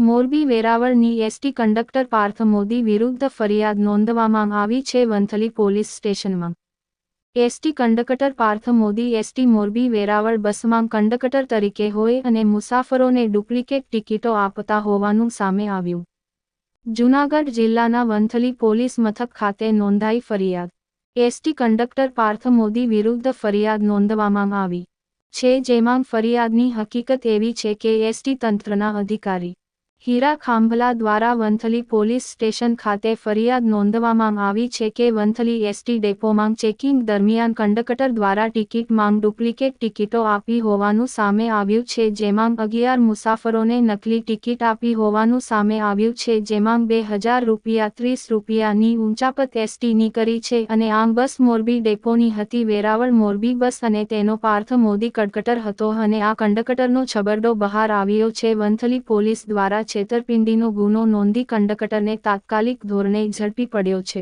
મોરબી વેરાવળની ST conductor Parth Modi વિરુદ્ધ ફરિયાદ નોંધવામાં આવી છે વંથલી પોલીસ સ્ટેશનમાં। ST conductor Parth Modi ST Morbi Veraval બસમાં કંડક્ટર તરીકે હોય અને મુસાફરોને ડુપ્લિકેટ ટિકિટો આપતા હોવાનું સામે આવ્યું। જૂનાગઢ જિલ્લાના વંથલી પોલીસ મથક ખાતે નોંધાઈ ફરિયાદ। એસટી કંડક્ટર પાર્થ મોદી વિરુદ્ધ ફરિયાદ નોંધવામાં આવી છે, જેમાં ફરિયાદની હકીકત એવી છે કે એસટી તંત્રના અધિકારી હીરા ખાંભલા દ્વારા વંથલી પોલીસ સ્ટેશન ખાતે ફરિયાદ નોંધવામાં આવી છે કે વંથલી એસટી ડેપોમાં ચેકિંગ દરમિયાન કંડક્ટર દ્વારા ટિકિટમાં ડુપ્લિકેટ ટિકિટો આપી હોવાનું સામે આવ્યું છે, જેમાં 11 મુસાફરોને નકલી ટિકિટ આપી હોવાનું સામે આવ્યું છે, જેમાં 2000 રૂપિયા 30 રૂપિયાની ઊંચાપત એસટીની કરી છે અને આ બસ મોરબી ડેપોની હતી। વેરાવળ મોરબી બસ અને તેનો પાર્થ મોદી કંડક્ટર હતો અને આ કંડક્ટરનો છબરડો બહાર આવ્યો છે। વંથલી પોલીસ દ્વારા છેતરપિંડીનો ગુનો નોંધી કંડક્ટરને તાત્કાલિક ધોરણે ઝડપી પડ્યો છે।